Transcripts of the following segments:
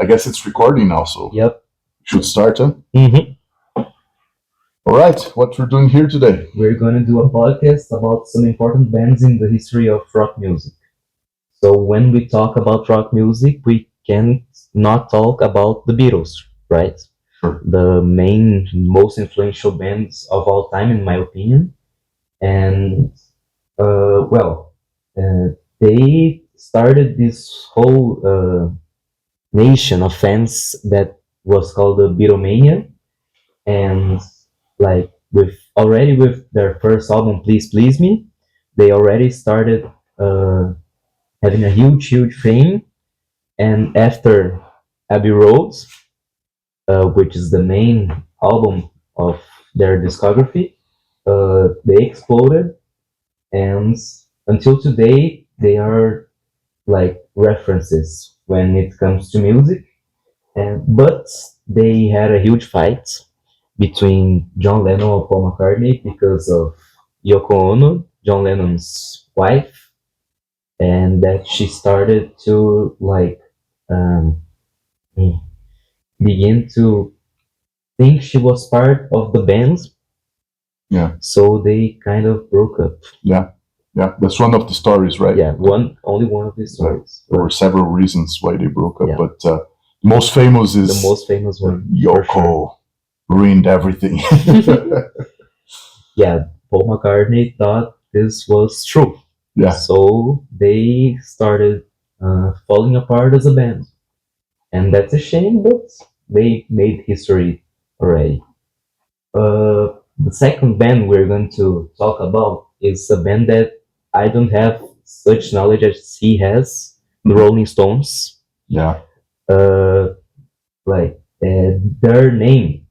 guess it's recording now, so Yep. should start, huh? hmm All right, what we're doing here today? We're going to do a podcast about some important bands in the history of rock music. So when we talk about rock music, we can't not talk about the Beatles, right? Sure. The main, most influential bands of all time, in my opinion. And well, they started this whole nation of fans that was called the Beatlemania, and like with their first album, Please Please Me, they already started having a huge fame. And after Abbey Road, which is the main album of their discography, they exploded, and until today they are like references when it comes to music. And but they had a huge fight between John Lennon and Paul McCartney because of Yoko Ono, John Lennon's wife, and that she started to like um, begin to think she was part of the band. Yeah. So they kind of broke up. Yeah, that's one of the stories, right? Yeah, only one of these stories. There were several reasons why they broke up, Yeah. but the most famous is The most famous one. Yoko for sure. ruined everything. Yeah, Paul McCartney thought this was true. Yeah. So they started falling apart as a band. And that's a shame, but they made history already. The second band we're going to talk about is a band that I don't have such knowledge as he has, the Rolling Stones. Yeah. Their name,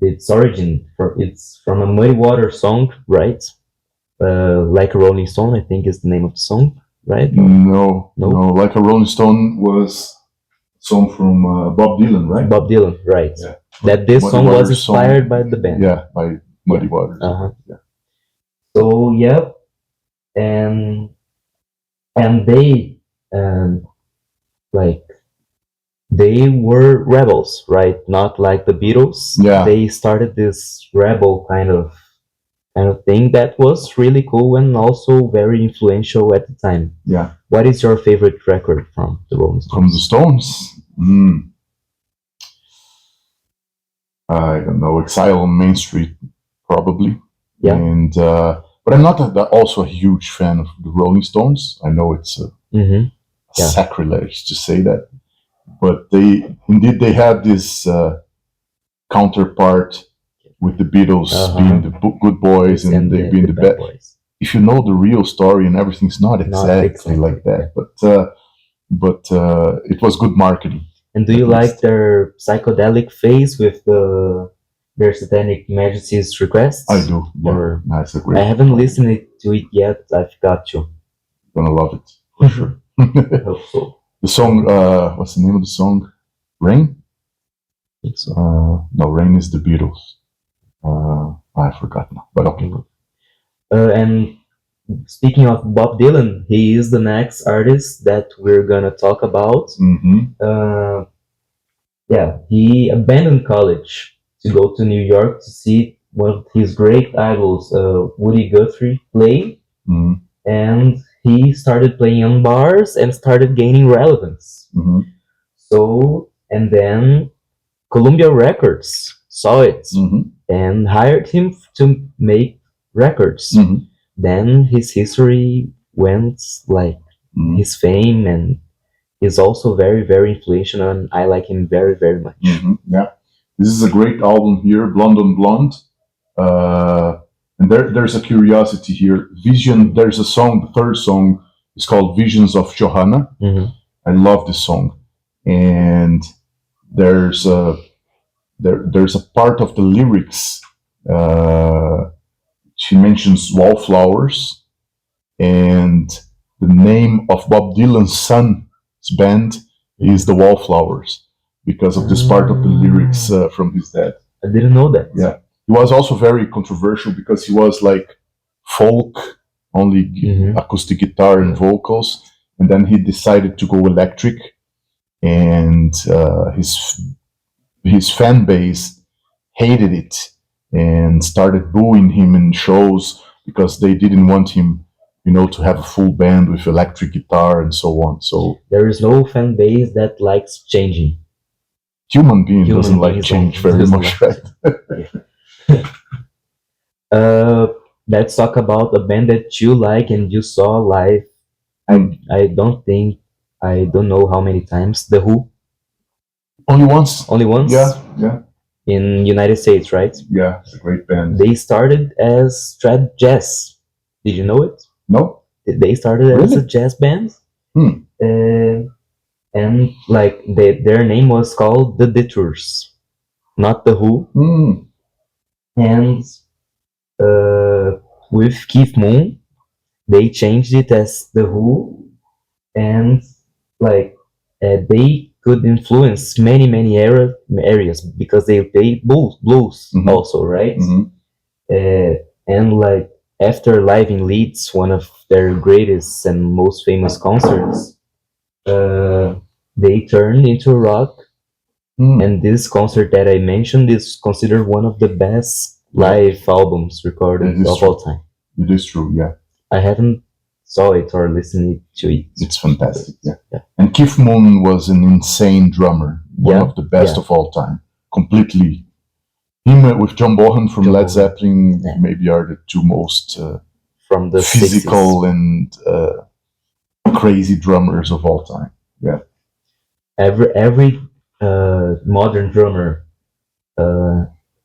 its origin, it's from a Muddy Water song, right? Like a Rolling Stone, I think is the name of the song, right? No. No? Like a Rolling Stone was a song from Bob Dylan, right? Bob Dylan, right? Yeah. That this Muddy song Water was inspired by the band. Yeah, by Muddy Waters. Uh-huh. Yeah. So yeah, and they like they were rebels, right? Not like the Beatles. Yeah. They started this rebel kind of thing that was really cool and also very influential at the time. Yeah. What is your favorite record from the Rolling Stones? From the Stones? I don't know. Exile on Main Street, probably. Yeah. And but I'm not also a huge fan of the Rolling Stones. I know it's Yeah. sacrilege to say that, but they had this counterpart with the Beatles being the good boys and they being the bad boys. If you know the real story and everything's not exactly like that, but it was good marketing. And do you like their psychedelic phase with their Satanic Majesty's Requests? I do. Yeah. Or, that's a great. I haven't listened to it yet. I've got to. Gonna love it for sure. I hope so. The song, what's the name of the song? Rain? I think so. No, Rain is the Beatles. I forgot now, but okay. And speaking of Bob Dylan, he is the next artist that we're gonna talk about. Mm-hmm. Yeah, he abandoned college to go to New York to see one of his great idols, Woody Guthrie, play. Mm-hmm. And he started playing on bars and started gaining relevance. Mm-hmm. So, and then Columbia Records saw it and hired him to make records. Mm-hmm. Then his history went like his fame, and he's also very influential, and I like him very much. Mm-hmm. Yeah, this is a great album here, Blonde on Blonde. And there's a curiosity here. Vision. There's a song. The third song is called "Visions of Johanna." Mm-hmm. I love this song, and there's a part of the lyrics. She mentions wallflowers, and the name of Bob Dylan's son's band is the Wallflowers because of this part of the lyrics from his dad. I didn't know that. Yeah. He was also very controversial because he was like folk, only acoustic guitar and vocals, and then he decided to go electric, and his fan base hated it and started booing him in shows because they didn't want him, to have a full band with electric guitar and so on. So There is no fan base that likes changing. human being Human doesn't like beings change don't- very doesn't much, like right? Let's talk about a band that you like and you saw live. I don't know how many times. The Who, Only once. only once. Yeah, In United States, right? yeah. It's a great band. They started as trad jazz. Did you know it? No? They started as a Really? jazz band. Hmm. And like their name was called the Detours, not the Who. Hmm. And with Keith Moon, they changed it as the Who, and like they could influence many areas because they play blues Mhm. also, right? Mhm. And like after live in Leeds, one of their greatest and most famous concerts, they turned into rock. Hmm. And this concert that I mentioned is considered one of the best live albums recorded It is of all time. It is true, yeah. I haven't saw it or listened to it. It's fantastic, yeah. Yeah. And Keith Moon was an insane drummer, one Yeah, of the best yeah. of all time. Completely. Him with John Bonham from John Led Bonham. Zeppelin Yeah. maybe are the two most From the physical 60s. and crazy drummers of all time. Every modern drummer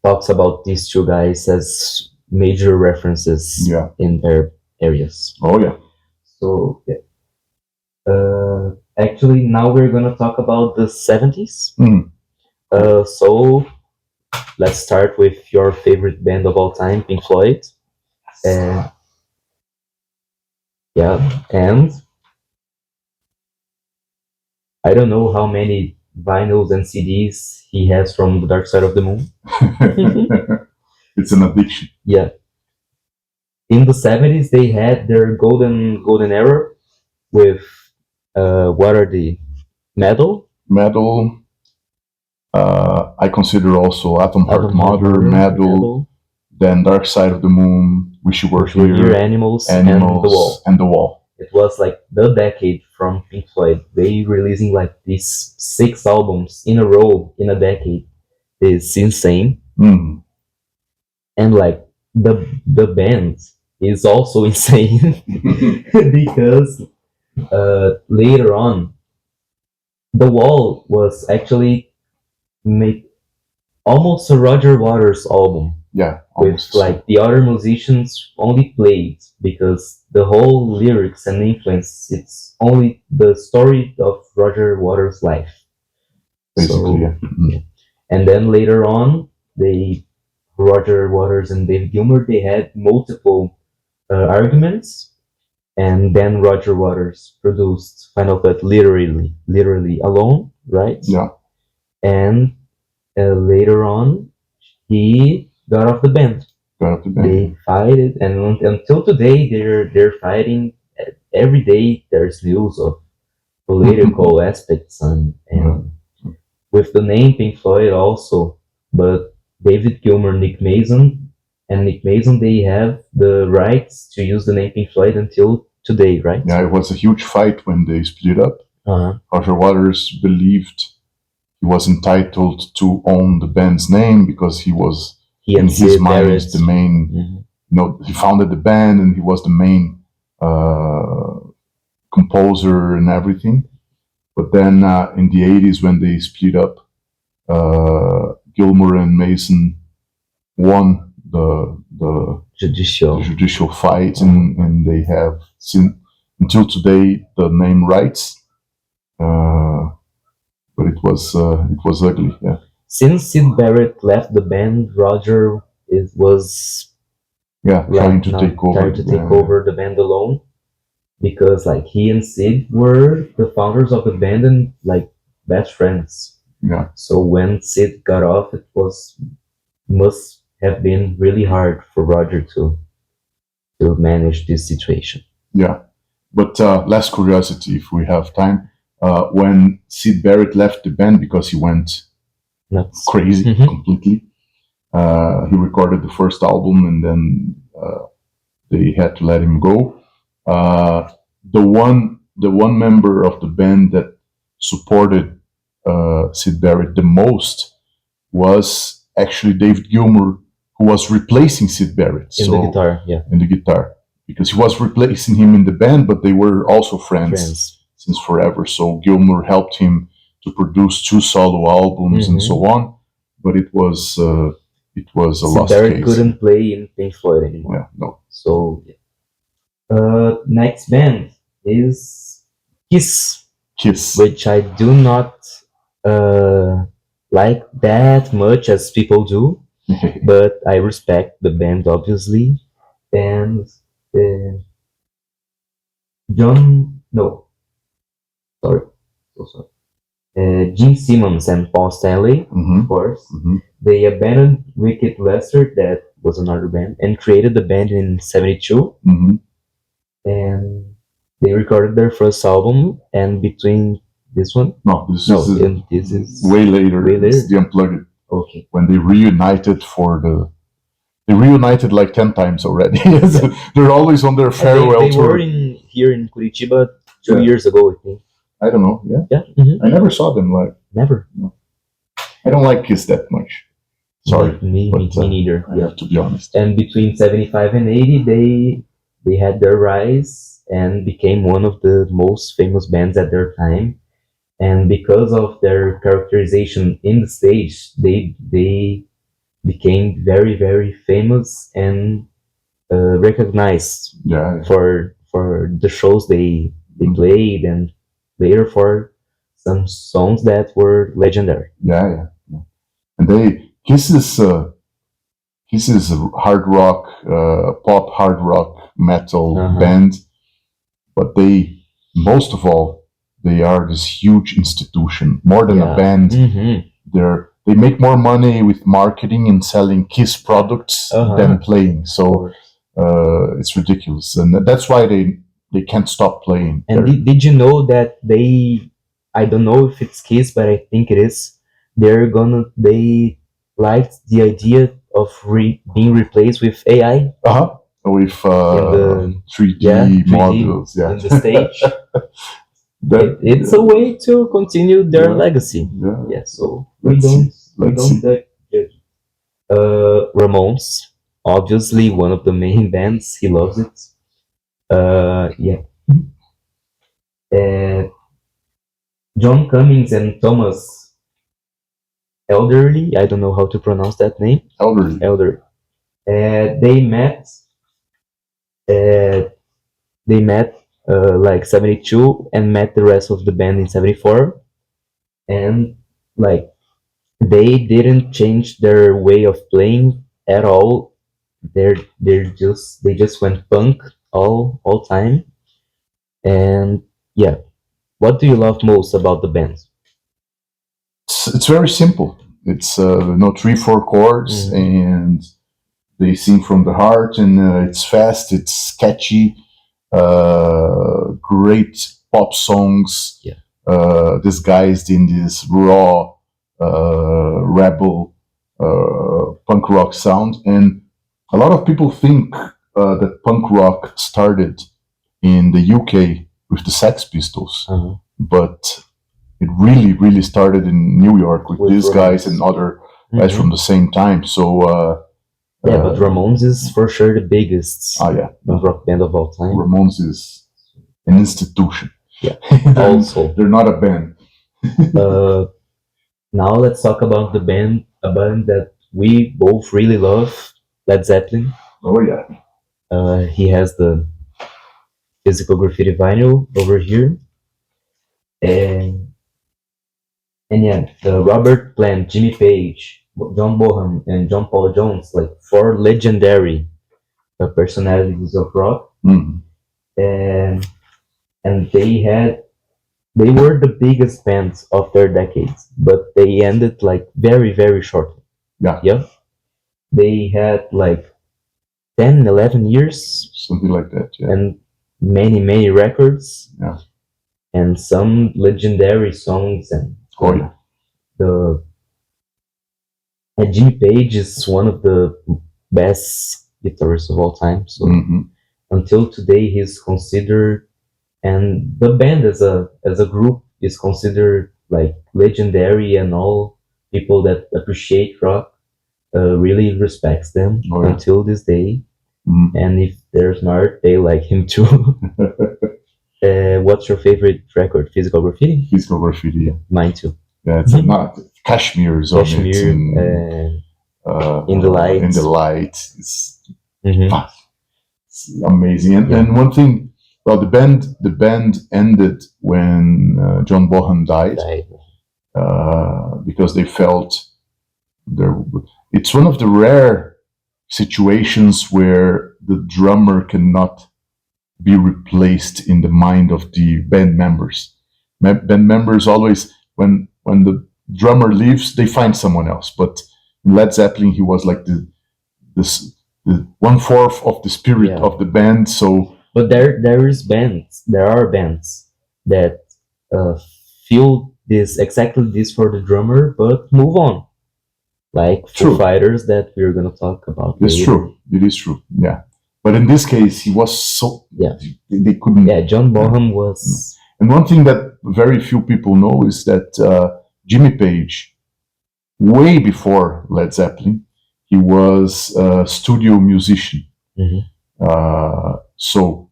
talks about these two guys as major references Yeah. in their areas. Oh, yeah. So yeah. Actually, now we're gonna talk about the 70s. Mhm. So let's start with your favorite band of all time, Pink Floyd. Yeah, and I don't know how many vinyls and CDs he has from the Dark Side of the Moon. It's an addiction. Yeah. In the 70s, they had their golden era with what are the metal? Metal. I consider also Atom Heart Mother, Metal, then Dark Side of the Moon, Wish You Were Here, Animals, and The Wall. and The Wall. It was like the decade from Pink Floyd. They releasing like these 6 albums in a row in a decade. It's insane. Mm. And like the band is also insane because later on, The Wall was actually made almost a Roger Waters album. Yeah, with almost. like the other musicians only played because the whole lyrics and influence, it's only the story of Roger Waters' life. Basically, yeah. Yeah. And then later on, Roger Waters and David Gilmour, they had multiple arguments, and then Roger Waters produced Final Cut literally alone, right? Yeah. And later on, he got off the band. They fight it, and until today, they're fighting. Every day, there's news of political aspects and with the name Pink Floyd also. But David Gilmour, Nick Mason, they have the rights to use the name Pink Floyd until today, right? Yeah, it was a huge fight when they split up. Uh-huh. Roger Waters believed he was entitled to own the band's name because he was, in his mind, the main. Mhm. He founded the band and he was the main composer and everything. But then in the 80s, when they split up, Gilmour and Mason won the judicial fight, and they have until today the name rights. But it was ugly, yeah. Since Syd Barrett left the band, Roger was trying to take over the band alone, because like he and Sid were the founders of the band and like best friends. Yeah. So when Sid got off, it must have been really hard for Roger to manage this situation. Yeah, but last curiosity, if we have time. when Sid Barrett left the band because he went Nuts. crazy Mhm. completely. He recorded the first album and then they had to let him go. The one member of the band that supported Sid Barrett the most was actually David Gilmour, who was replacing Sid Barrett. In the guitar, yeah. In the guitar, because he was replacing him in the band, but they were also friends since forever. So Gilmour helped him to produce 2 solo albums and so on. But it was a Sid lost Barrett case. couldn't play in Pink Floyd anymore. Yeah, no. So, next band is Kiss, Kiss. which I do not like that much as people do, but I respect the band obviously. And Gene Simmons and Paul Stanley, of course. They abandoned Wicked Lester, that was another band, and created the band in '72. And they recorded their first album, and between this one, this is way later. Way later? It's the Unplugged. Okay. When they reunited they reunited like 10 times already. They're always on their farewell they tour. were here in Curitiba 2 years ago, I think. I don't know. Yeah. I never saw them live. Never. No. I don't like Kiss that much. Sorry. Me neither. I have to be honest. And between 75 and 80, they had their rise and became one of the most famous bands at their time. And because of their characterization in the stage, they became very, very famous and recognized for the shows they played, and later for some songs that were legendary. Yeah. And Kiss is a hard rock, pop hard rock metal band, but most of all, they are this huge institution, more than a band. They make more money with marketing and selling Kiss products than playing. So it's ridiculous, and that's why they can't stop playing. And did you know that I don't know if it's Kiss, but I think it is. They liked the idea of being replaced with AI. With 3D models. In the stage. It's a way to continue their legacy. So we don't judge. Ramones, obviously one of the main bands. He loves it. John Cummings and Thomas Elderly. I don't know how to pronounce that name. Elderly. They met. Like '72 and met the rest of the band in '74, and like they didn't change their way of playing at all. They just went punk all time. And what do you love most about the band? It's very simple. It's 3-4 chords, and they sing from the heart, and it's fast, it's catchy. Great pop songs, disguised in this raw rebel punk rock sound. And a lot of people think that punk rock started in the UK with the Sex Pistols, but it really started in New York with these guys and other guys from the same time. So but Ramones is for sure the biggest rock band of all time. Ramones is an institution. Also, they're not a band. Now let's talk about a band that we both really love, Led Zeppelin. Oh yeah. He has the Physical Graffiti vinyl over here, and Robert Plant, Jimmy Page, John Bonham, and John Paul Jones, like 4 legendary personalities of rock. And they were the biggest bands of their decades, but they ended like very, very shortly. They had like 10, 11 years, something like that, and many records. and some legendary songs. And Oh yeah. the Jimmy Page is one of the best guitarists of all time. So Hmm. until today, he's considered, and the band as a group is considered like legendary, and all people that appreciate rock really respects them Oh, yeah. until this day. Mhm. And if they're smart, they like him too. What's your favorite record? Physical Graffiti? Physical Graffiti. Yeah, Mine too. it's not Kashmir's on it. Kashmir, In the Light. In the Light. Mhm. It's amazing. And, Yeah. and one thing, well, the band ended when John Bonham died Died. because they felt there. It's one of the rare situations where the drummer cannot be replaced in the mind of the band members. Band members always, when the drummer leaves, they find someone else. But in Led Zeppelin, he was like the 1/4 of the spirit Yeah. of the band. So But there are bands that feel exactly this for the drummer, but move on. Like Foo True. Fighters that we're gonna talk about it's later. true. It is true. Yeah. But in this case, he was so. Yeah. They couldn't. Yeah, John Bonham was. And one thing that very few people know is that Jimmy Page, way before Led Zeppelin, he was a studio musician. Mhm. So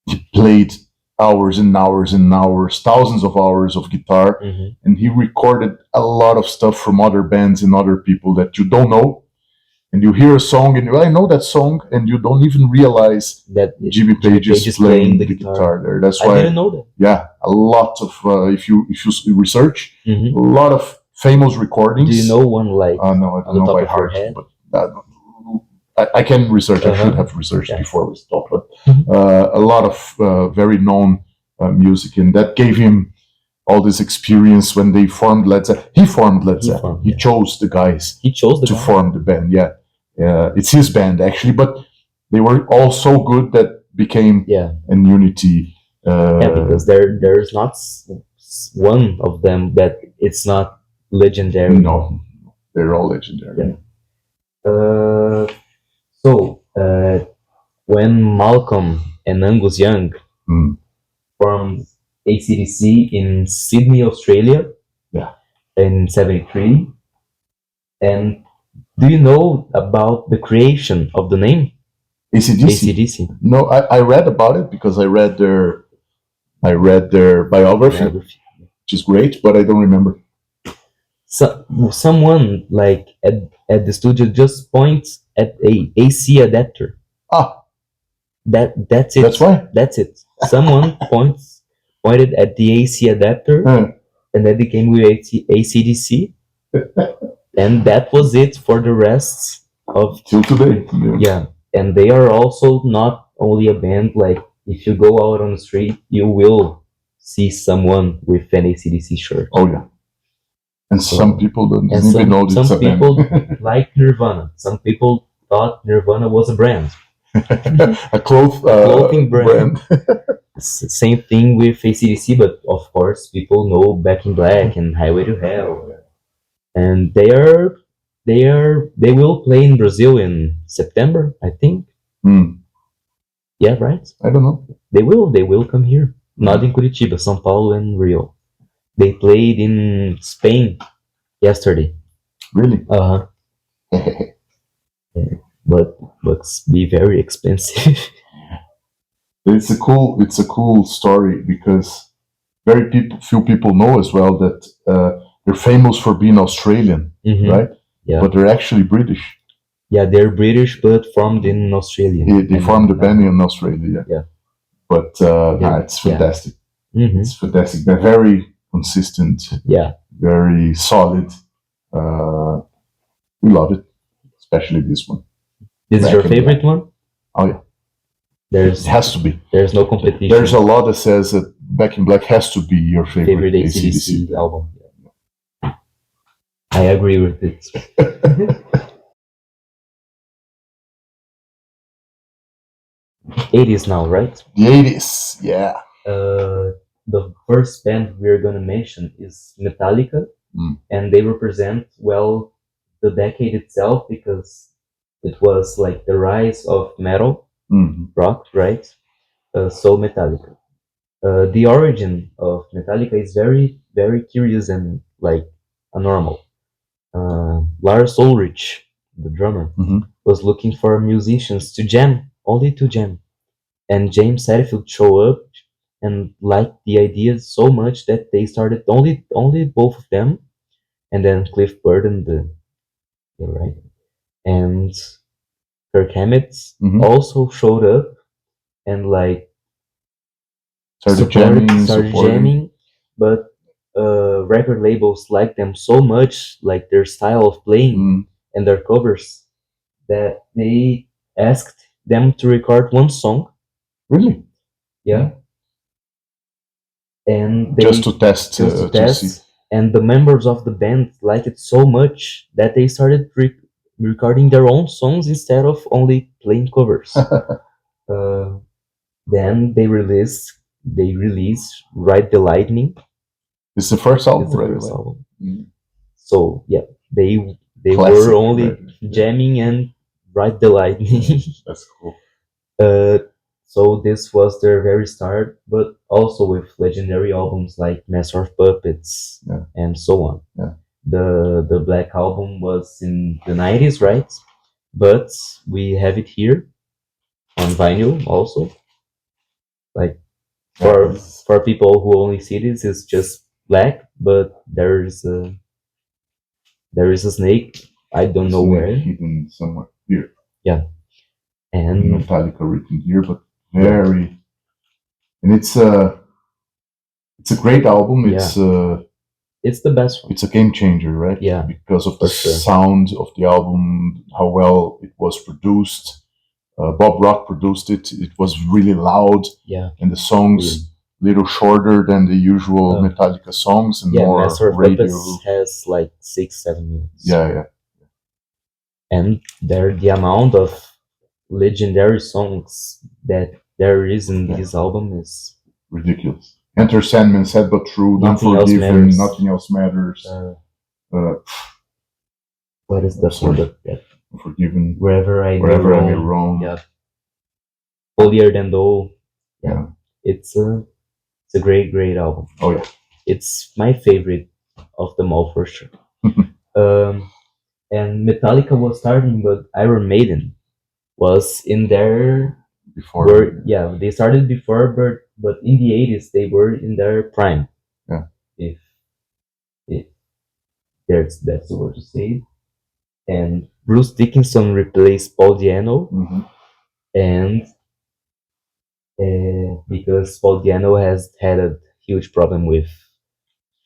he played hours and hours and hours, thousands of hours of guitar, Mhm. and he recorded a lot of stuff from other bands and other people that you don't know. And you hear a song and I know that song, and you don't even realize That Jimmy Page is playing the guitar there. That's I why, didn't know that. yeah, a lot of if you research, Mhm. a lot of famous recordings. Do you know one like No, I on don't the know top by of your heart, head? but I can research. I Uh-huh. should have researched Yeah. before we talk. But Mhm. a lot of very known music, and that gave him all this experience when they formed Led Zeppelin. He formed Led Zeppelin. He yeah. chose the guys He chose the to guy. form the band. Yeah, it's his band actually, but they were all so good that became Yeah, an unity. yeah, because there's not one of them that it's not legendary. No, they're all legendary. Yeah. So when Malcolm and Angus Young Mm. formed AC/DC in Sydney, Australia, Yeah. in '73, and do you know about the creation of the name AC/DC. AC/DC? No, I read about it because I read their biography, Biography. which is great, but I don't remember. So someone like at the studio just points at a AC adapter. Ah, That's it. that's why. That's it. Someone pointed at the AC adapter, and then they came with AC/DC, and that was it for the rest of Till today. yeah. And they are also not only a band. Like if you go out on the street, you will see someone with an AC/DC shirt. Oh yeah. And some people don't And even know it's some a band. people like Nirvana. Some people thought Nirvana was a brand. a clothing brand. brand. Same thing with AC/DC, but of course people know Back in Black and Highway to Hell. And they will play in Brazil in September, I think. Hmm. Yeah, right? I don't know. They will come here. Not in Curitiba, São Paulo and Rio. They played in Spain yesterday. Really? Uh-huh. But be very expensive. It's a cool story because few people know as well that they're famous for being Australian, Mhm. right? Yeah. But they're actually British. Yeah, they're British but formed in Australia. They formed the band in Australia. Yeah. But it's fantastic. Mhm. It's fantastic. They're very consistent, Yeah. very solid. We love it, especially this one. This is Back your in favorite one? Oh yeah, There's it has to be. there's no competition. There's a law that says that Back in Black has to be your favorite AC/DC AC/DC. album. I agree with it. 80s now, right? The 80s, yeah. the first band we're gonna mention is Metallica, and they represent well the decade itself because it was like the rise of metal rock, right? So Metallica. The origin of Metallica is very, very curious and like abnormal. Lars Ulrich, the drummer, was looking for musicians to jam, only to jam. And James Hetfield showed up and liked the idea so much that they started only both of them, and then Cliff Burton, the right, and Kirk Hammett also showed up and like started jamming, but record labels liked them so much, like their style of playing and their covers, that they asked them to record one song. Really? Yeah. And they just to test. To see. And the members of the band liked it so much that they started recording their own songs instead of only playing covers. Then they released Ride the Lightning. It's the first album. It's the first album. So yeah, they Classic, were only jamming and Ride the Lightning. That's cool. So this was their very start, but also with legendary albums like Master of Puppets and so on. Yeah. The Black Album was in the 90s, right? But we have it here on vinyl also. Like for people who only see this, it's just black, but there is a snake. I don't know where. Hidden somewhere here. Yeah. And Metallica written here, but very, and it's a great album. It's the best one. It's a game changer, right? Yeah, because of the sound of the album, how well it was produced. Bob Rock produced it. It was really loud. Yeah, and the songs little shorter than the usual Metallica songs and more radio. Has like 6-7 minutes. Yeah. And the amount of legendary songs that there is in this album is ridiculous. Enter Sandman, Sad But True, Unforgiven, Nothing Else Matters. What is the one? Unforgiven, Wherever I May Roam. Yeah. Holier Than Thou. Yeah. It's a great album. Oh yeah. It's my favorite of them all for sure. And Metallica was starting, but Iron Maiden was in there before. They started before, but in the 80s they were in their prime. Yeah. If that's the word to say. And Bruce Dickinson replaced Paul Di'Anno, and because Paul Di'Anno has had a huge problem with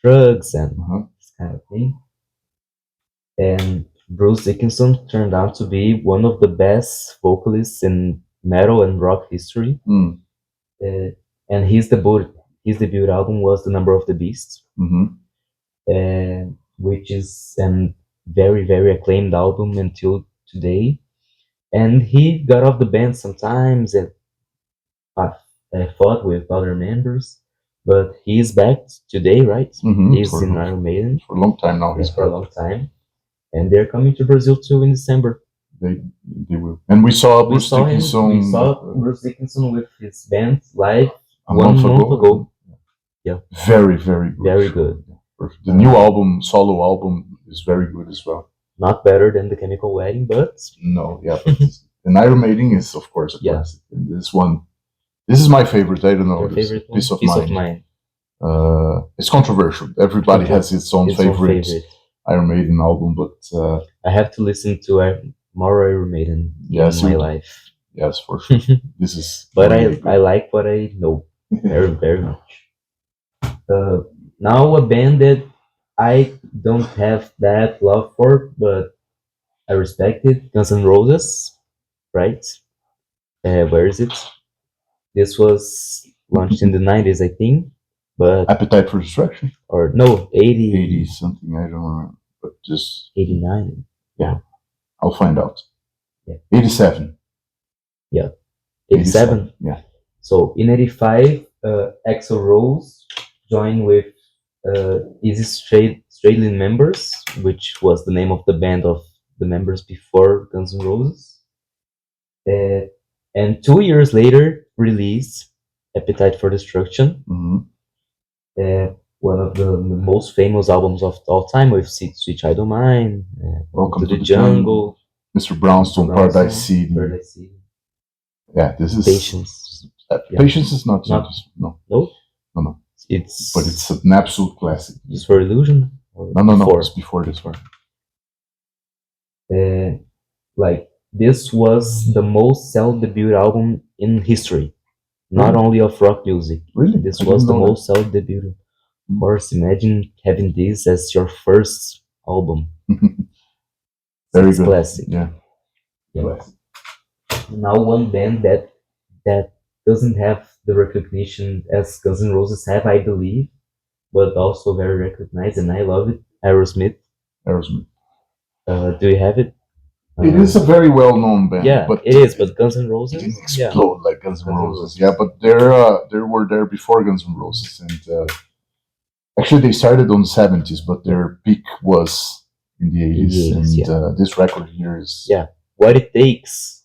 drugs and this kind of thing, and Bruce Dickinson turned out to be one of the best vocalists in metal and rock history. And his debut album was The Number of the Beast, which is a very, very acclaimed album until today. And he got off the band sometimes and fought with other members, but he's back today, right? He's in Iron Maiden for a long time now. For a long time. And they're coming to Brazil too in December. They will. And we saw Bruce Dickinson. We saw Bruce Dickinson with his band live a month ago. Yeah. Very, very good. Very good. The new album, solo album, is very good as well. Not better than The Chemical Wedding, but no, yeah. But and Iron Maiden is, of course, a classic. And this is my favorite. I don't know. Your favorite Peace of Mind. It's controversial. Everybody has its own favorite Iron Maiden album, but I have to listen to more Iron Maiden in my life. Yes, for sure. This is. But I like what I know very, very much. Now a band that I don't have that love for, but I respect it. Guns N' Roses, right? Where is it? This was launched in the 90s, I think. But Appetite for Destruction? Or no, 80 something, I don't remember. But just 89. Yeah. I'll find out. Yeah. 87. Yeah. 87? Yeah. So in 85 Axl Rose joined with Easy Stradlin members, which was the name of the band of the members before Guns N' Roses. And 2 years later, released Appetite for Destruction, one of the most famous albums of all time, with Sweet Child O' Mine, Welcome to the Jungle, Mr. Brownstone, Paradise City. Paradise City. Yeah, this is Patience. Yeah. Patience is not Not- no, No, no. it's But it's an absolute classic. Use for Illusion. Or No, before? it's before this one. Like this was the most sell debut album in history, not Really? only of rock music. Really? This I was didn't the know that. most sell debut. Of Mm. course, imagine having this as your first album. Very It's good. classic. Yeah. Yeah. Classic. Now one band that doesn't have the recognition as Guns N' Roses have, I believe, but also very recognized, and I love it. Aerosmith. Aerosmith. Do you have it? It is a very well-known band. Yeah, but it is. But Guns N' it Roses, didn't yeah, explode like Guns N' Guns N' Roses. Roses. Yeah, but they were there before Guns N' Roses, and actually they started on the 70s, but their peak was in the 80s. In the 80s, and this record here is Yeah. What It Takes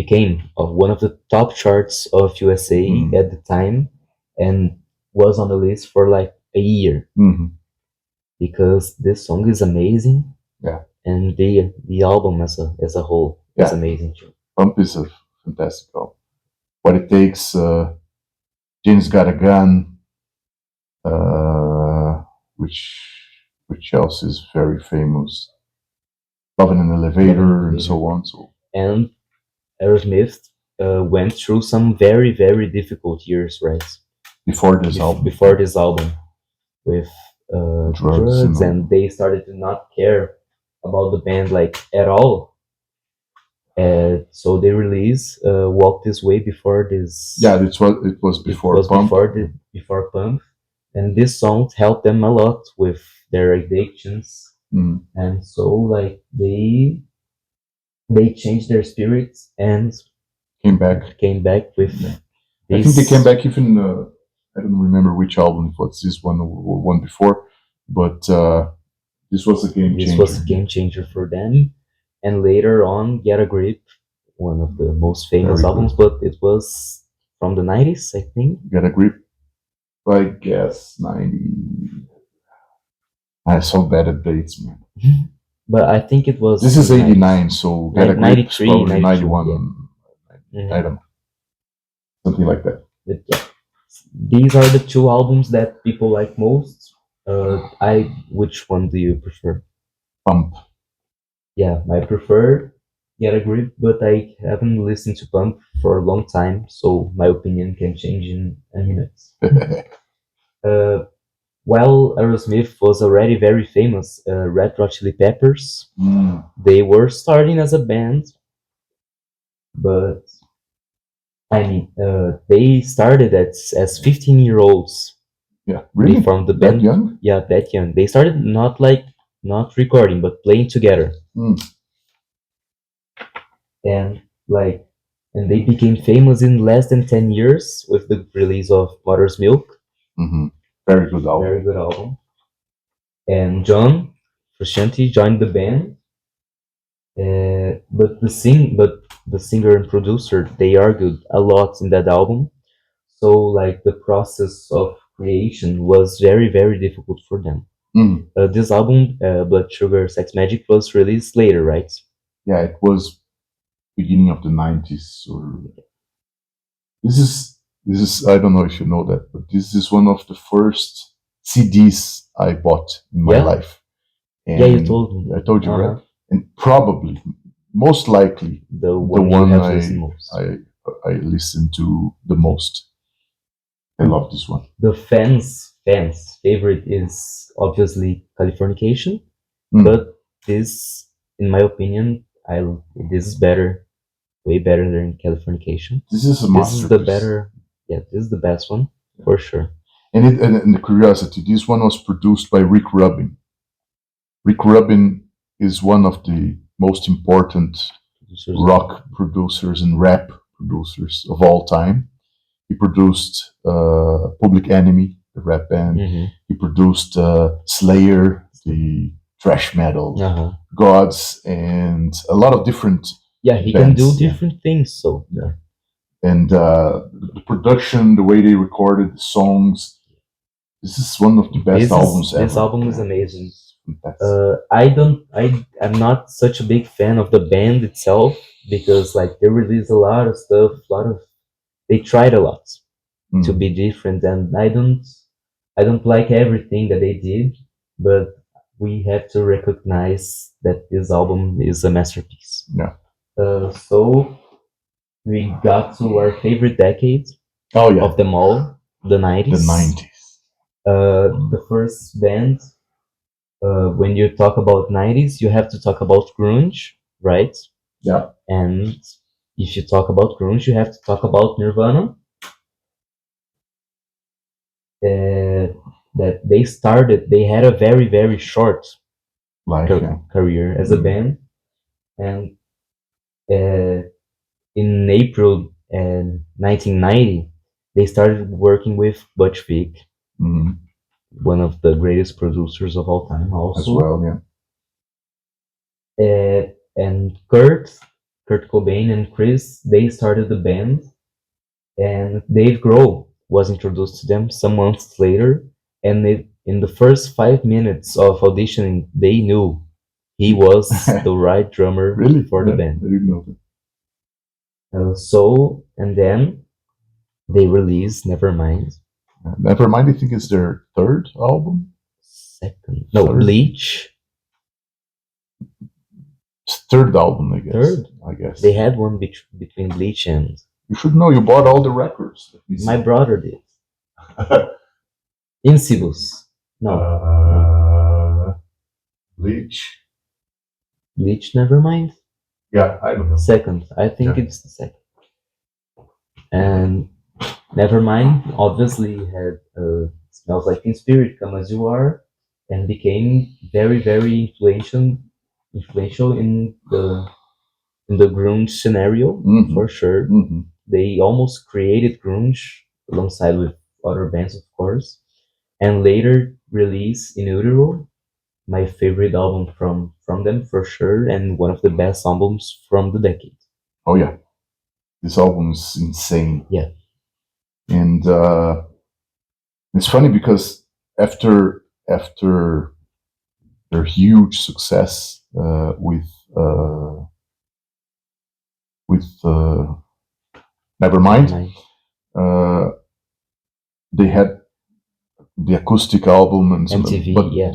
became of one of the top charts of USA Mhm. at the time, and was on the list for like a year, Mhm. because this song is amazing. Yeah. And the album as a whole is Yeah. amazing too. Pump is a fantastic album. What It Takes, James Got a Gun, which else is very famous? Love in an Elevator, and so on. So And Aerosmith went through some very, very difficult years, right? before this album, Before this album, with drugs, and and they started to not care about the band like at all. So they released "Walk This Way" before this. yeah, it was before it was Pump. before Pump, and this song helped them a lot with their addictions, Mm. and so like they changed their spirits and Came back. came back with. Yeah. I think they came back even. I don't remember which album it was, this one or one before, but this was a game changer. This was a game changer for them, and later on, Get a Grip, one of the most famous Very good. albums, but it was from the 90s, I think. Get a Grip. I guess 90. I saw bad at dates, man. But I think it was. This is 90s. 89, so Get a Grip 93, is probably 92, 91. Mhm. I don't know. Something like that. But yeah, these are the two albums that people like most. Which one do you prefer? Pump. Yeah, I prefer Get a Grip, but I haven't listened to Pump for a long time, so my opinion can change in a minute. While Aerosmith was already very famous, Red Hot Chili Peppers, Mm. they were starting as a band, but I mean, they started as 15-year-olds. Yeah, really? They formed the That band. young? Yeah, that young. They started not recording, but playing together. Mm. And they became famous in less than 10 years with the release of Mother's Milk. Mm-hmm. Very good album. Very good album. And John Frusciante joined the band. But the singer and producer, they argued a lot in that album. So like the process of creation was very, very difficult for them. Mm. This album, Blood Sugar Sex Magic, was released later, right? Yeah, it was beginning of the 90s. Or this is I don't know if you know that, but this is one of the first CDs I bought in my Yeah? life. And Yeah, you told me. I told you, Uh-huh. right? And probably, most likely, The one one you have I- listened most. I listen to the most. I love this one. The fans' favorite is obviously Californication, Mm. but this, in my opinion, this is better, way better than Californication. This is a This is the masterpiece. better, yeah, this is the best one for sure. And the curiosity, this one was produced by Rick Rubin. Rick Rubin is one of the most important rock producers and rap producers of all time. He produced Public Enemy, the rap band. He produced Slayer, the thrash metal, Uh-huh. Gods, and a lot of different. Yeah, he can do Bands, yeah. different things. So And the production, the way they recorded the songs, this is one of the best albums ever. this album is Yeah. amazing. That's- I'm not such a big fan of the band itself because like they released a lot of stuff, they tried a lot to Mm. be different, and I don't like everything that they did, but we have to recognize that this album is a masterpiece. Yeah. So we got to our favorite decade Oh yeah, of them all, the 90s. the 90s. The first band, when you talk about 90s, you have to talk about grunge, right? Yeah. And if you talk about grunge, you have to talk about Nirvana. That they had a very, very short Life, yeah. career as a band. And in April 1990, they started working with Butch Vig, Mhm. one of the greatest producers of all time, also. As well, yeah. And Kurt Cobain and Chris, they started the band, and Dave Grohl was introduced to them some months later, and in the first 5 minutes of auditioning, they knew he was the right drummer Really? for the Yeah, band. I didn't know that. And then they released Nevermind. Nevermind, I think it's their third album. Third? Bleach. It's third album, I guess. Third? I guess. They had one between Bleach and... You should know, you bought all the records. My brother did. Incubus. No. Bleach. Bleach, Nevermind? Yeah, I don't know. Second. I think it's the second. And Nevermind obviously had Smells Like Teen Spirit, Come As You Are, and became very, very influential in the grunge scenario, for sure. Mhm. They almost created grunge alongside with other bands, of course, and later released In Utero, my favorite album from them for sure, and one of the best albums from the decade. Oh yeah, this album is insane. Yeah. And it's funny because after their huge success with Nevermind, they had the acoustic album and some, MTV, but yeah.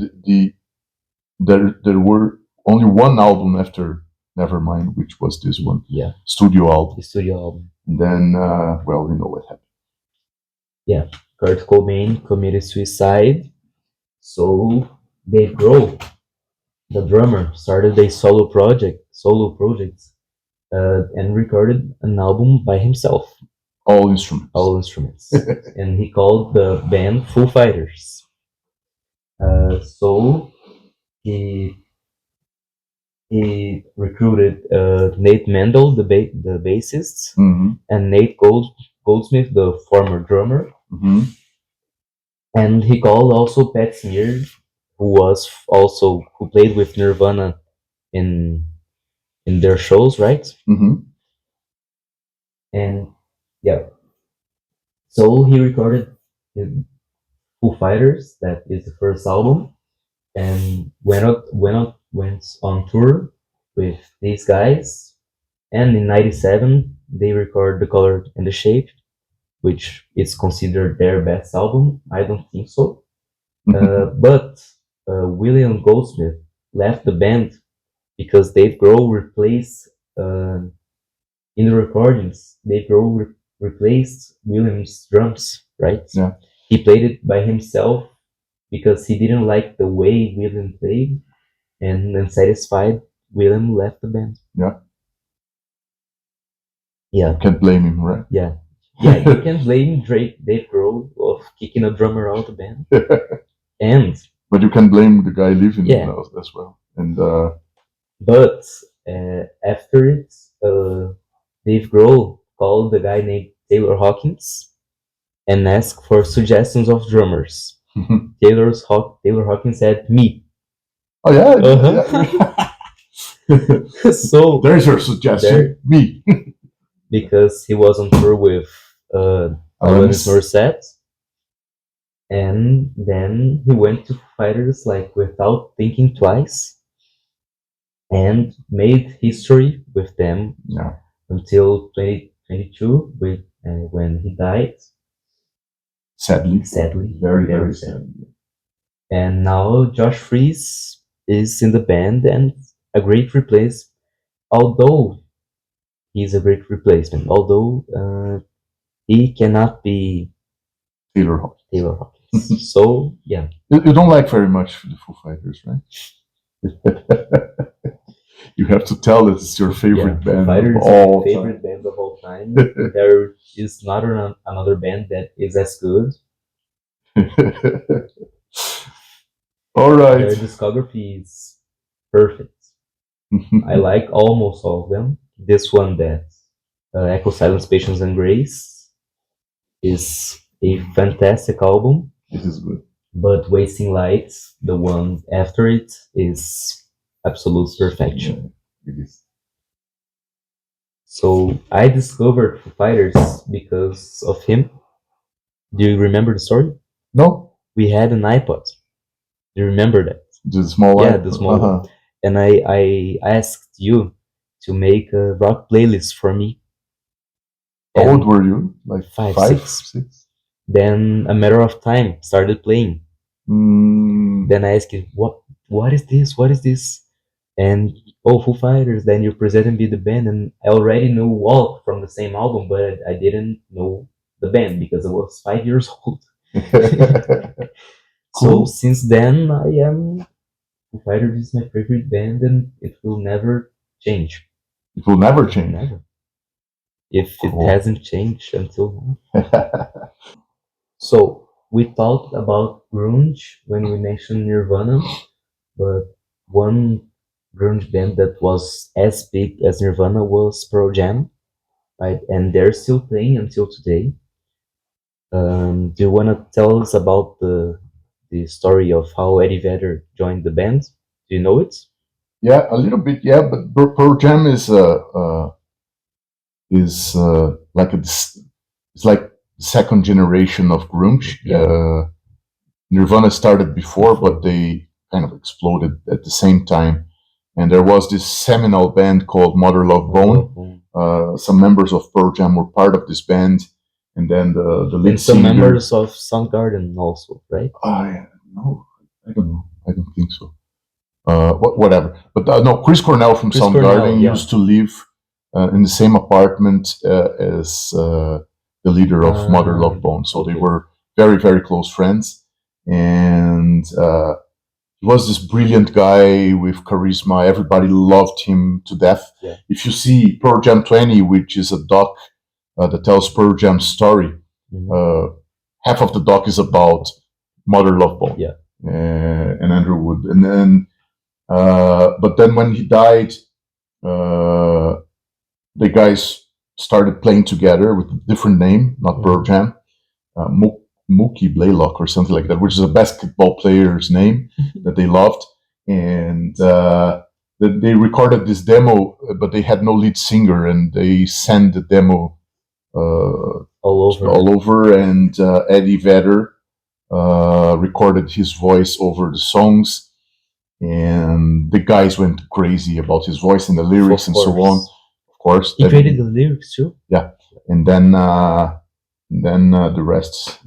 There were only one album after Nevermind, which was this one, Yeah, studio album. the studio album. And then, well, we know what happened. Yeah, Kurt Cobain committed suicide, so Dave Grohl, the drummer, started a solo project, and recorded an album by himself, All instruments. and he called the band Foo Fighters. So he recruited Nate Mendel, the bassist, Mhm. and Nate Goldsmith, the former drummer. Mhm. And he called also Pat Smear, who played with Nirvana in their shows, right? Mhm. And yeah, so he recorded Foo Fighters, that is the first album, and went on tour with these guys. And in '97, they record The Color and the Shape, which is considered their best album. I don't think so. But William Goldsmith left the band because Dave Grohl replaced in the recordings. Dave Grohl replaced William's drums, right? Yeah. He played it by himself because he didn't like the way William played, and unsatisfied, William left the band. Yeah. Yeah. Can't blame him, right? Yeah. Yeah, you can blame Dave Grohl of kicking a drummer out of the band. But you can blame the guy leaving Yeah. as well. And But after it, Dave Grohl called the guy named Taylor Hawkins and asked for suggestions of drummers. Taylor Hawkins said me. Oh yeah, Uh-huh. yeah. So There's your suggestion. Me. because he was on tour with Alanis Morissette, and then he went to Foo Fighters like without thinking twice, and made history with them Yeah. until 2022 when he died. Sadly. Very, very sad. sad. And now Josh Freese is in the band and a great replace. Although he's a great replacement, although he cannot be Taylor Hawkins. Taylor Hawkins. So yeah, You don't like very much the Foo Fighters, right? You have to tell us it's your favorite Foo band Fighters of is all my favorite time. band of all time. There is not another band that is as good. All Their right. discography is perfect. I like almost all of them. This one, that Echo, Silence, Patience, and Grace, is a fantastic album. This is good. But Wasting Light, the one after it, is absolute perfection. Yeah, it is. So I discovered Foo Fighters because of him. Do you remember the story? No, We had an iPod. Do you remember that? the small Yeah, one. the small one. And I asked you to make a rock playlist for me. How And old were you? Like Five, five, six. six? then A Matter of Time started playing. Mm, Then I asked you, what is this? What is this? And Foo Fighters. Then you presented me the band, and I already knew Walk from the same album, but I didn't know the band because I was 5 years old. So Cool. since then, I am Foo Fighters is my favorite band, and it will never change. It will never change. Never. If it Cool. hasn't changed until now. So we talked about grunge when we mentioned Nirvana, but one grunge band that was as big as Nirvana was Pearl Jam, right? And they're still playing until today. Do you want to tell us about the story of how Eddie Vedder joined the band? Do you know it? Yeah, a little bit. Yeah, but Pearl Jam is like it's like second generation of grunge. Yeah. Nirvana started before, but they kind of exploded at the same time. And there was this seminal band called Mother Love Bone. Some members of Pearl Jam were part of this band, and then the lead And some singer. members of Soundgarden also, right? No, I don't know. I don't think so. Whatever. But no, Chris Cornell from Chris Soundgarden Cornell, yeah. used to live in the same apartment as the leader of Mother Love Bone. So they okay. were very, very close friends. And he was this brilliant guy with charisma. Everybody loved him to death. Yeah. If you see Pearl Jam 20, which is a doc that tells Pearl Jam's story, half of the doc is about Mother Love Bone. Yeah. And Andrew Wood. And then but then when he died, the guys started playing together with a different name, not Pearl Jam, Mookie Blaylock or something like that, which is a basketball player's name that they loved. And they recorded this demo, but they had no lead singer, and they sent the demo all over. And Eddie Vedder recorded his voice over the songs. And the guys went crazy about his voice and the lyrics and so on. Of course, he created the lyrics too. Yeah, and then the rest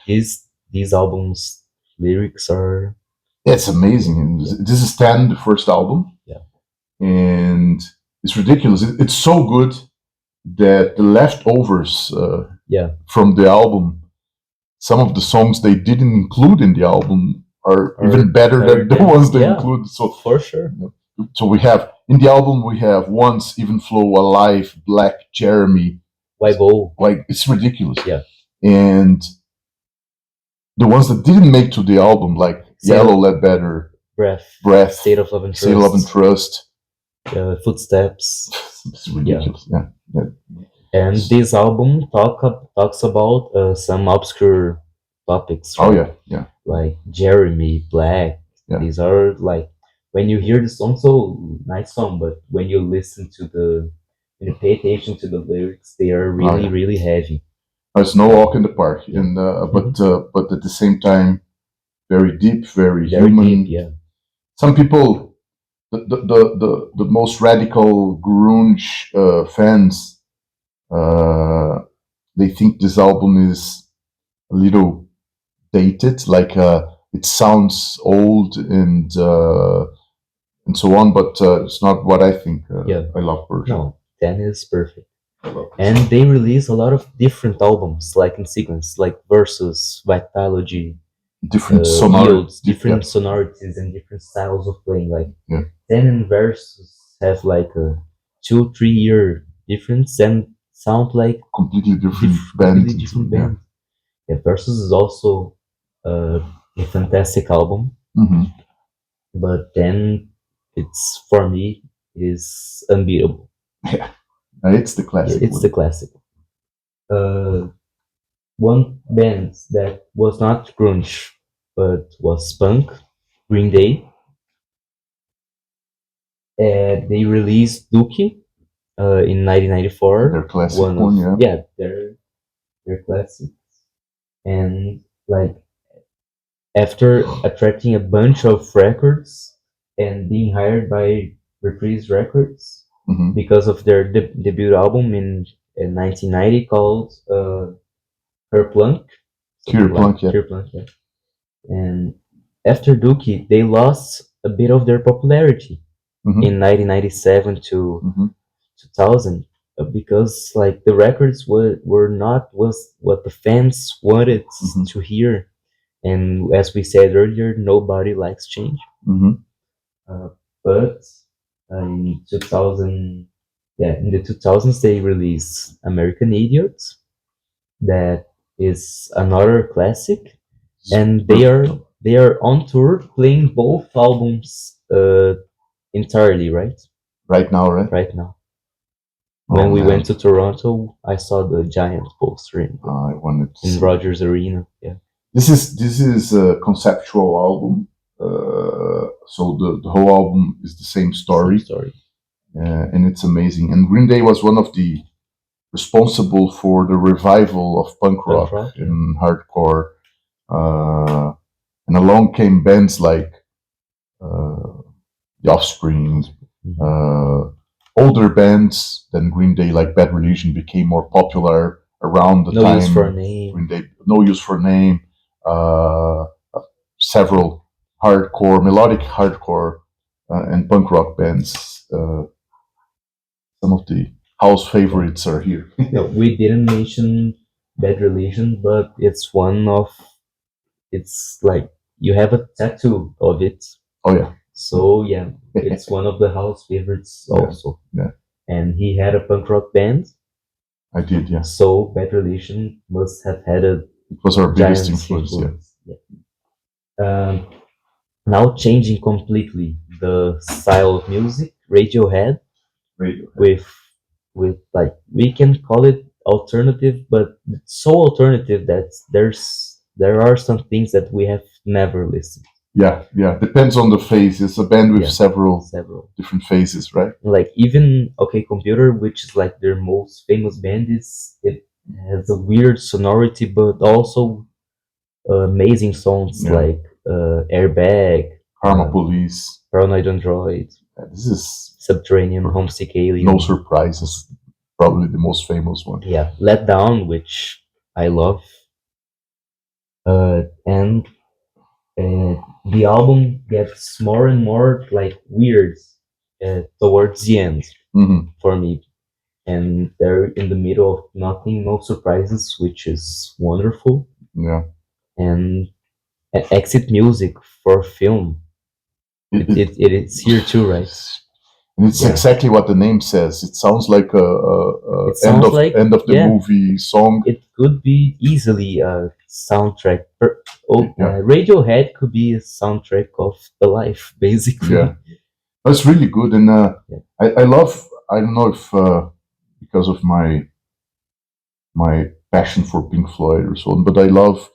is these albums lyrics are. Yeah, it's amazing. This is 10, the first album. Yeah, and it's ridiculous. It's so good that the leftovers from the album, some of the songs they didn't include in the album are even better than the ones they include. So for sure. So we have in the album we have Once, Even Flow, Alive, Black, Jeremy, Weibo. Like it's ridiculous. Yeah. And the ones that didn't make to the album, like Yellow, Ledbetter, Breath, State of Love and Trust, Trust, Footsteps. It's ridiculous. Yeah. And this album talks about some obscure topics, Oh right? yeah, Like Jeremy, Black. Yeah. These are like when you hear the song, so nice song, but when you listen to when you pay attention to the lyrics, they are really, yeah. really heavy. It's no walk in the park, Yeah. and but at the same time, very deep, very Very human. deep, yeah. Some people, the most radical grunge fans, they think this album is a little dated, like it sounds old and so on. But it's not what I think. Yeah. I love Persia. No, 10 is perfect. I love it. And they release a lot of different albums, like in sequence, like Versus, Vitalogy, Different Yields, sonorities, different sonorities and different styles of playing. Like Yeah. 10 and Versus have like a 2-3 year difference and sound like completely different band. completely different band. Yeah, Versus is also a fantastic album, hmm but then it's for me is unbeatable. It's the classic. It's the classic. One band that was not grunge but was punk, Green Day. They released Dookie in 1994. Their classic One of, one, yeah. their classics. And like after attracting a bunch of records and being hired by Reprise Records hmm because of their debut album in 1990 called Kerplunk. Kerplunk, yeah. Kerplunk, yeah. And after Dookie, they lost a bit of their popularity Mhm. in 1997 to hmm 2000 because like the records were not was what the fans wanted Mhm. to hear, and as we said earlier, nobody likes change. hmm But in 2000, yeah, in the 2000s they released American Idiot, that is another classic, and they are on tour playing both albums entirely, right? right now, right? Right now. Oh, When we man. went to Toronto, I saw the Giant poster I wanted to in see. Rogers Arena. Yeah, This is a conceptual album. So the whole album is the same story, same story. and it's amazing. And Green Day was one of the responsible for the revival of punk rock rock, yeah. and hardcore. And along came bands like The Offspring, Mhm. older bands than Green Day, like Bad Religion, became more popular around the No time. Use for a Name. Green Day, No Use for a Name, several hardcore, melodic hardcore, and punk rock bands. Some of the house favorites are here. No, we didn't mention Bad Religion, but it's one of it's like you have a tattoo of it. Oh yeah, So yeah, it's one of the house favorites Yeah, also. yeah. And he had a punk rock band, I did. Yeah, so Bad Religion must have had a it was our biggest giant influence. Yeah. Yeah. Now changing completely the style of music, Radiohead with like we can call it alternative, but it's so alternative that there are some things that we have never listened. Yeah, depends on the phase. It's a band with Yeah. several Several. different phases, right? Like even OK Computer, which is like their most famous band, it has a weird sonority, but also amazing songs Yeah. like Airbag, Karma Police. Paranoid Android, This is Subterranean, Homesick Alien. No Surprises, probably the most famous one. Yeah, Let Down, which I love. And the album gets more and more like weird towards the end hmm for me. And they're in the middle of nothing, no surprises, which is wonderful. Yeah, And exit music for film, it is here too, right? And it's Yeah. exactly what the name says. It sounds like a It sounds like- end of the yeah. movie song. It could be easily a soundtrack. Yeah. Radiohead could be a soundtrack of the life, basically. Yeah. That's really good, and Yeah. I love. I don't know if because of my my passion for Pink Floyd or so on. But I love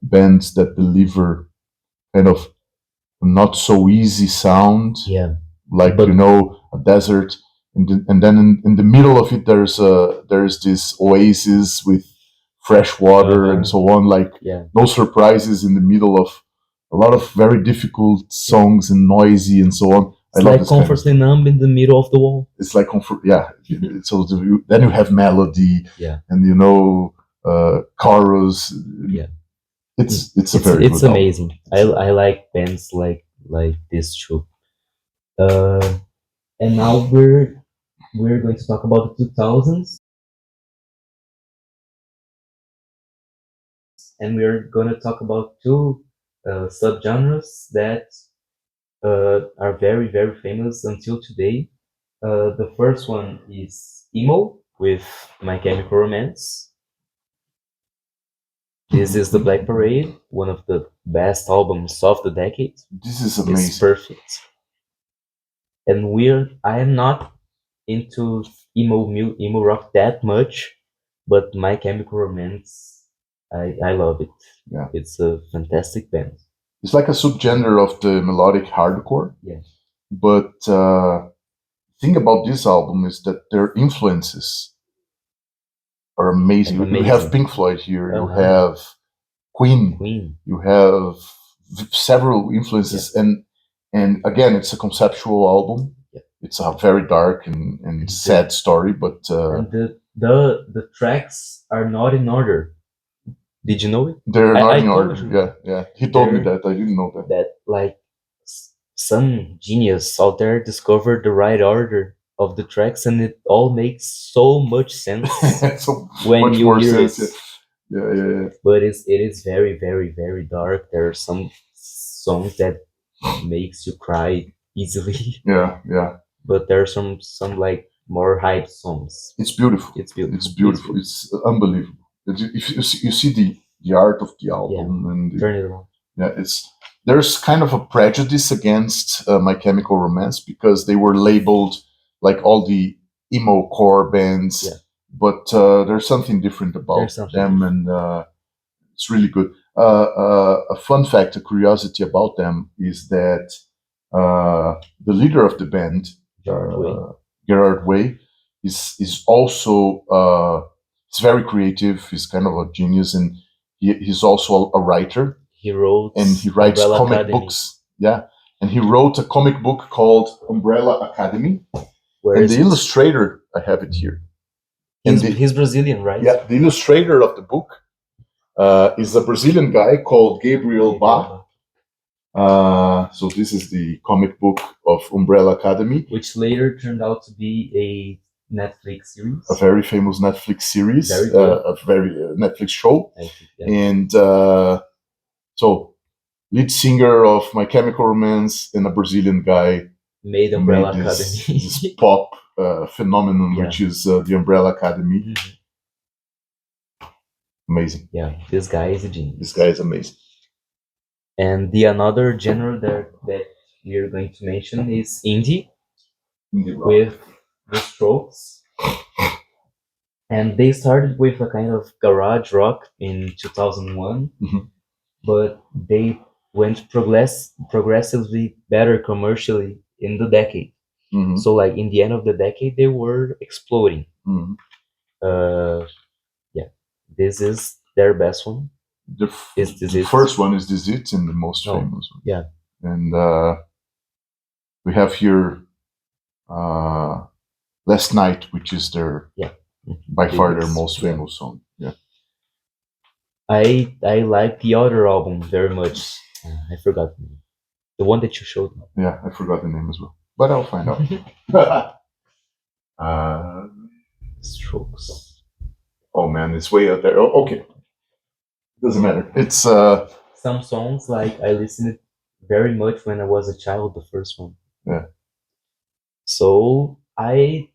bands that deliver kind of not so easy sound, Yeah, like but a desert, and then in the middle of it there's this oasis with fresh water and uh-huh, so on. Like yeah, no surprises in the middle of a lot of very difficult songs and noisy and so on. I it's love like this kind of comfortably stuff. numb in the middle of the wall. It's like comfort, yeah. So then you have melody Yeah, and chorus. yeah. It's a It's very it's good album. amazing. I like bands like this too. Uh, and now we're going to talk about the 2000s, and we're going to talk about two subgenres that are very very famous until today. The first one is emo with My Chemical Romance. This is the Black Parade, one of the best albums of the decade. This is It's amazing. perfect. And I am not into emo rock that much, but My Chemical Romance, I love it. Yeah, It's a fantastic band. it's like a subgenre of the melodic hardcore. Yeah, But thing about this album is that their influences are amazing. You have amazing. Pink Floyd here. You Uh-huh. have Queen. Queen. You have several influences, and again, it's a conceptual album. Yeah. It's a very dark and sad story, but And the tracks are not in order. Did you know it? they're not I in told order. you Yeah, yeah. He told me there that. I didn't know that. that like some genius out there discovered the right order of the tracks, and it all makes so much sense So when much you more hear sense. it. Yeah, yeah, yeah. But it is very very very dark. There are some songs that makes you cry easily, Yeah, yeah. but there are some like more hype songs. It's beautiful. It's beautiful. It's beautiful. It's unbelievable. If you see the art of the album and Turn it around. yeah, there's kind of a prejudice against My Chemical Romance because they were labeled like all the emo core bands, Yeah. but there's something different about There's something them, different. and it's really good. A fun fact, a curiosity about them is that the leader of the band, Gerard Way. Gerard Way, is also he's very creative. He's kind of a genius, and he's also a writer. He wrote And he writes Umbrella comic Academy, books. Yeah, and he wrote a comic book called Umbrella Academy. where And is the it? illustrator, I have it here. He's Brazilian, right? Yeah, the illustrator of the book is a Brazilian guy called Gabriel Bach. So this is the comic book of Umbrella Academy, which later turned out to be a Netflix series. a very famous Netflix series, Very good. a very Netflix show. I think, yeah. And so, lead singer of My Chemical Romance and a Brazilian guy Made Umbrella made this Academy. pop phenomenon, Yeah. which is the Umbrella Academy. Mhm. Amazing. Yeah, this guy is a genius. This guy is amazing. And the another genre that we are going to mention is indie Indie rock. with the Strokes. And they started with a kind of garage rock in 2001, Mhm. but they went progressively better commercially in the decade. Mhm. So, like in the end of the decade, they were exploding. Mhm. Yeah, this is their best one. The, Is this the it? first one is This It, and the most No. famous one. Yeah. And we have here Last Night, which is their by far their Biggest, most yeah. famous song. Yeah. I like the other album very much. I forgot the name. The one that you showed me. Yeah, I forgot the name as well, but I'll find out. Strokes. Oh man, it's way out there. Oh, okay, doesn't matter. It's Some songs like I listened very much when I was a child. The first one. Yeah. So I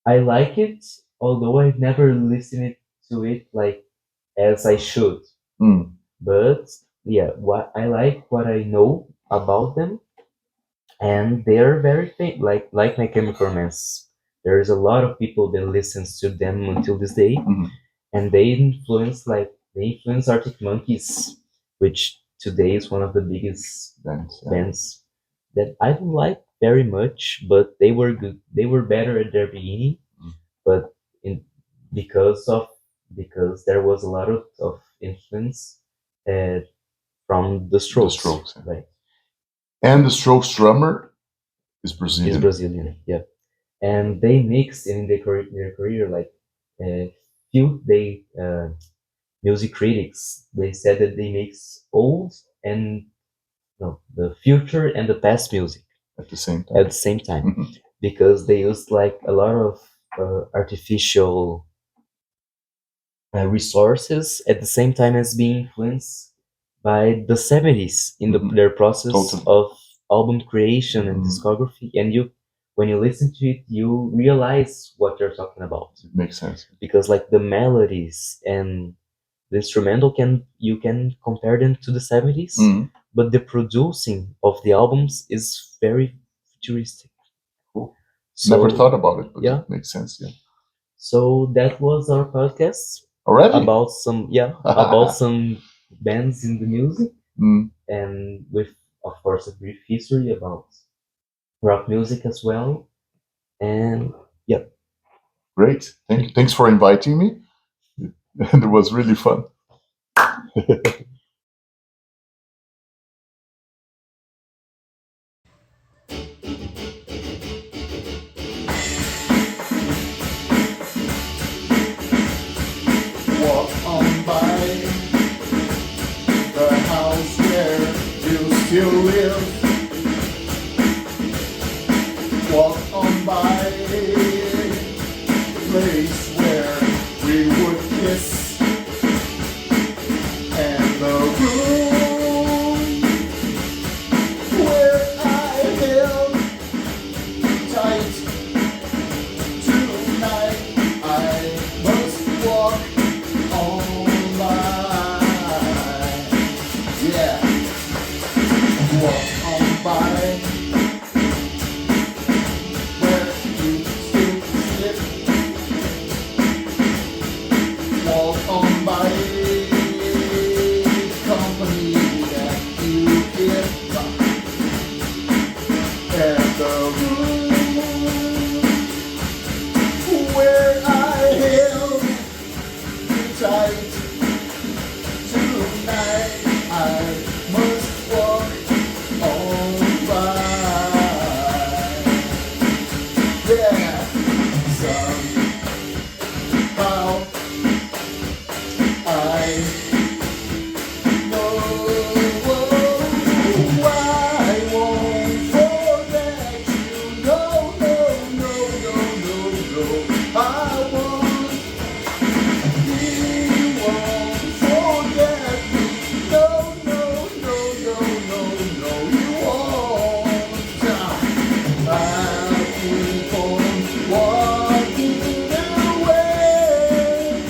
like it, although I've never listened to it like as I should. mm, But yeah, what I like what I know about them, and they're very like My Chemical Romance. there is a lot of people that listens to them until this day, Mhm. and they influence Arctic Monkeys, which today is one of the biggest Bands, yeah. bands that I don't like very much, but they were good. They were better at their beginning, Mm. but in because of because there was a lot of influence uh, from the Strokes, Strokes, yeah. right? And the Strokes drummer is Is Brazilian. Brazilian, yeah. And they mixed in their career like few they music critics they said that they mix old and no the future and the past music At the same at time. the same time Mhm. because they used like a lot of artificial resources at the same time as being influenced by the 70s in Mhm. their process Totally. of album creation and Mhm. discography, and you when you listen to it you realize what they're talking about It makes sense. because like the melodies and the instrumental can compare them to the 70s, Mhm. but the producing of the albums is very futuristic. Cool. So Never thought about it, but yeah, it makes sense. Yeah. so that was our podcast Already? about some bands in the music, Mm. and with of course a brief history about rock music as well. And yeah, Great. Thanks for inviting me. And it was really fun. Walk on by the house where you still live. Walk on by the place where we would kiss. And the room where I held tight. Tonight I must walk on by. Yeah, walk on by where you still slip. Walk on by company that you give. And the room where I held you tight. Tonight I must walk on by. Yeah, somehow I know I won't forget you. No, no, no, no, no, no. I won't. He won't forget me. No, no, no, no, no, no. He won't. I'll keep on walking away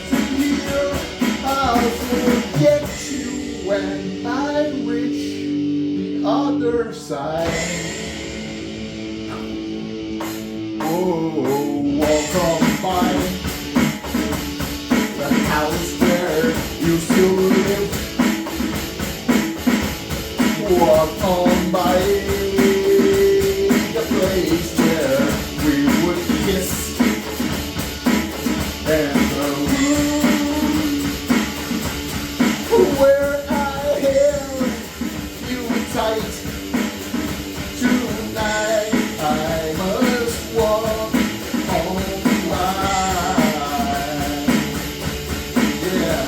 from here. I'll forget you when I reach the other side. Oh, walk on by the house where you still live. Walk on by the place where we would kiss. And the room where I held you tight. Tonight I must walk on by. Yeah.